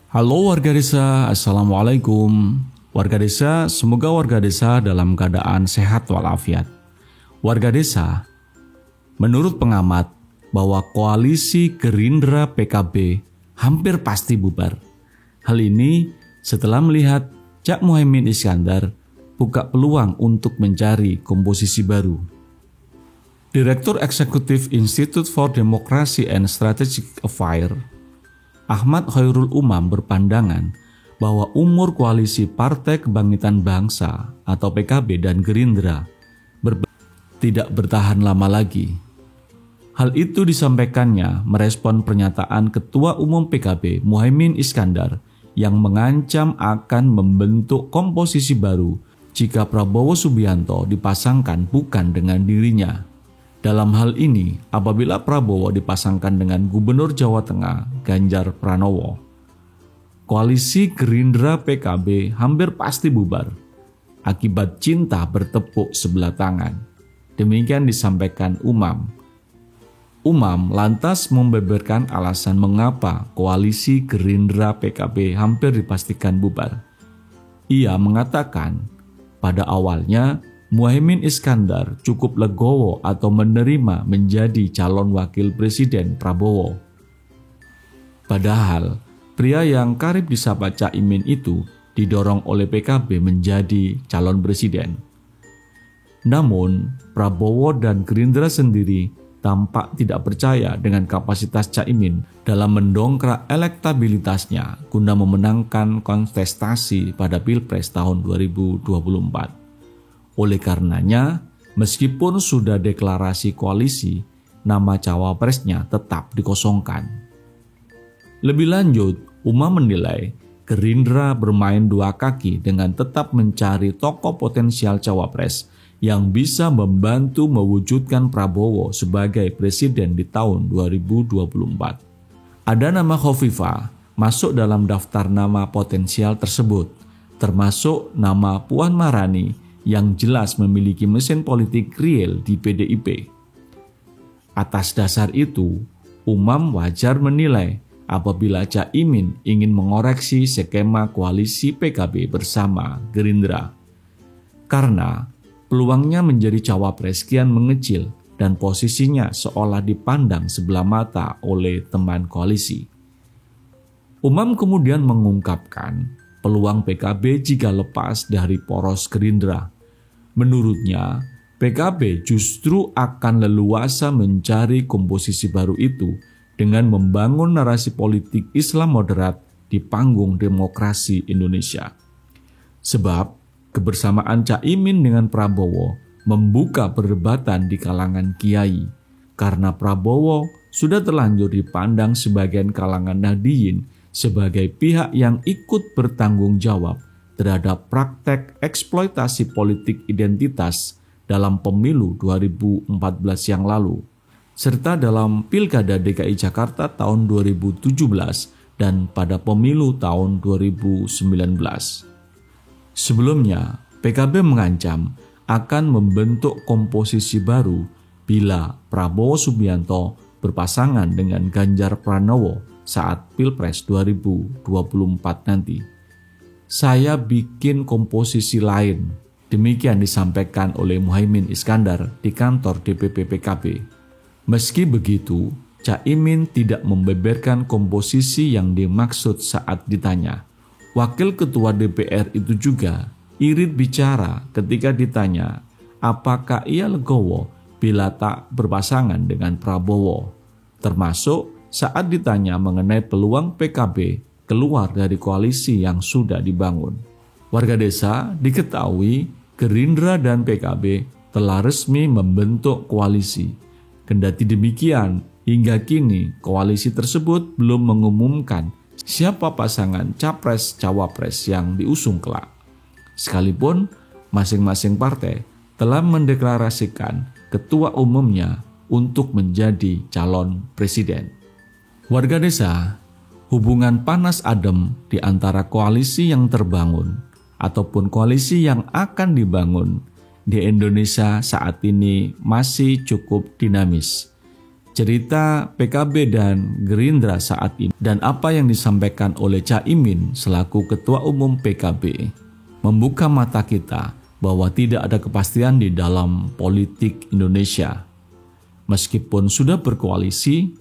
Halo warga desa, Assalamualaikum. Warga desa, semoga warga desa dalam keadaan sehat walafiat. Warga desa, menurut pengamat bahwa koalisi Gerindra PKB hampir pasti bubar. Hal ini setelah melihat Cak Muhaimin Iskandar buka peluang untuk mencari komposisi baru. Direktur Eksekutif Institute for Democracy and Strategic Affairs Ahmad Khairul Umam berpandangan bahwa umur koalisi Partai Kebangkitan Bangsa atau PKB dan Gerindra tidak bertahan lama lagi. Hal itu disampaikannya merespon pernyataan Ketua Umum PKB Muhaimin Iskandar yang mengancam akan membentuk komposisi baru jika Prabowo Subianto dipasangkan bukan dengan dirinya. Dalam hal ini, apabila Prabowo dipasangkan dengan Gubernur Jawa Tengah Ganjar Pranowo, koalisi Gerindra PKB hampir pasti bubar akibat cinta bertepuk sebelah tangan. Demikian disampaikan Umam. Umam lantas membeberkan alasan mengapa koalisi Gerindra PKB hampir dipastikan bubar. Ia mengatakan, pada awalnya Muhaimin Iskandar cukup legowo atau menerima menjadi calon wakil presiden Prabowo. Padahal, pria yang karib disapa Caimin itu didorong oleh PKB menjadi calon presiden. Namun, Prabowo dan Gerindra sendiri tampak tidak percaya dengan kapasitas Caimin dalam mendongkrak elektabilitasnya guna memenangkan kontestasi pada Pilpres tahun 2024. Oleh karenanya, meskipun sudah deklarasi koalisi, nama cawapresnya tetap dikosongkan. Lebih lanjut, Umam menilai Gerindra bermain dua kaki dengan tetap mencari tokoh potensial cawapres yang bisa membantu mewujudkan Prabowo sebagai presiden di tahun 2024. Ada nama Khofifah masuk dalam daftar nama potensial tersebut, termasuk nama Puan Maharani yang jelas memiliki mesin politik real di PDIP. Atas dasar itu, Umam wajar menilai apabila Caimin ingin mengoreksi skema koalisi PKB bersama Gerindra. Karena peluangnya menjadi cawapres kian mengecil dan posisinya seolah dipandang sebelah mata oleh teman koalisi. Umam kemudian mengungkapkan peluang PKB jika lepas dari poros Gerindra. Menurutnya, PKB justru akan leluasa mencari komposisi baru itu dengan membangun narasi politik Islam moderat di panggung demokrasi Indonesia. Sebab, kebersamaan Caimin dengan Prabowo membuka perdebatan di kalangan kiai, karena Prabowo sudah terlanjur dipandang sebagian kalangan Nahdliyin sebagai pihak yang ikut bertanggung jawab terhadap praktek eksploitasi politik identitas dalam pemilu 2014 yang lalu, serta dalam Pilkada DKI Jakarta tahun 2017 dan pada pemilu tahun 2019. Sebelumnya, PKB mengancam akan membentuk komposisi baru bila Prabowo Subianto berpasangan dengan Ganjar Pranowo saat Pilpres 2024 nanti. Saya bikin komposisi lain, demikian disampaikan oleh Muhaimin Iskandar di kantor DPP PKB. Meski begitu, Caimin tidak membeberkan komposisi yang dimaksud saat ditanya. Wakil Ketua DPR itu juga irit bicara ketika ditanya apakah ia legowo bila tak berpasangan dengan Prabowo, termasuk saat ditanya mengenai peluang PKB keluar dari koalisi yang sudah dibangun. Warga desa diketahui Gerindra dan PKB telah resmi membentuk koalisi. Kendati demikian, hingga kini koalisi tersebut belum mengumumkan siapa pasangan capres-cawapres yang diusung kelak. Sekalipun masing-masing partai telah mendeklarasikan ketua umumnya untuk menjadi calon presiden. Warga desa, hubungan panas adem di antara koalisi yang terbangun ataupun koalisi yang akan dibangun di Indonesia saat ini masih cukup dinamis. cerita PKB dan Gerindra saat ini dan apa yang disampaikan oleh Caimin selaku Ketua Umum PKB membuka mata kita bahwa tidak ada kepastian di dalam politik Indonesia. Meskipun sudah berkoalisi,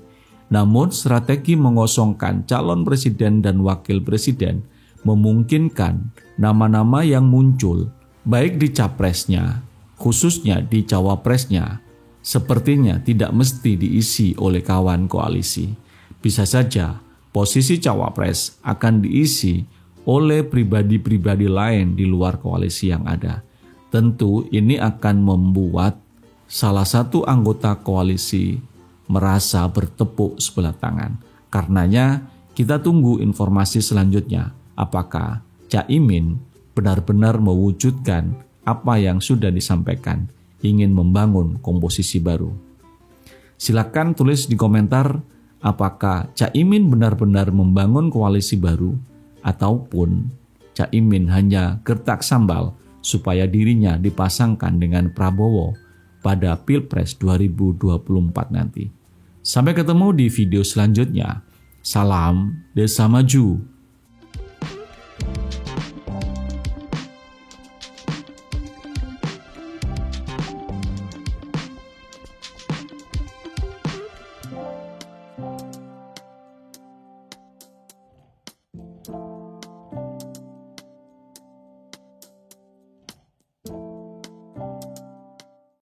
namun strategi mengosongkan calon presiden dan wakil presiden memungkinkan nama-nama yang muncul baik di capresnya, khususnya di cawapresnya, sepertinya tidak mesti diisi oleh kawan koalisi. Bisa saja posisi cawapres akan diisi oleh pribadi-pribadi lain di luar koalisi yang ada. Tentu ini akan membuat salah satu anggota koalisi merasa bertepuk sebelah tangan. Karenanya kita tunggu informasi selanjutnya. Apakah Caimin benar-benar mewujudkan apa yang sudah disampaikan, ingin membangun komposisi baru? Silakan tulis di komentar apakah Caimin benar-benar membangun koalisi baru ataupun Caimin hanya gertak sambal supaya dirinya dipasangkan dengan Prabowo pada Pilpres 2024 nanti. Sampai ketemu di video selanjutnya. Salam Desa Maju.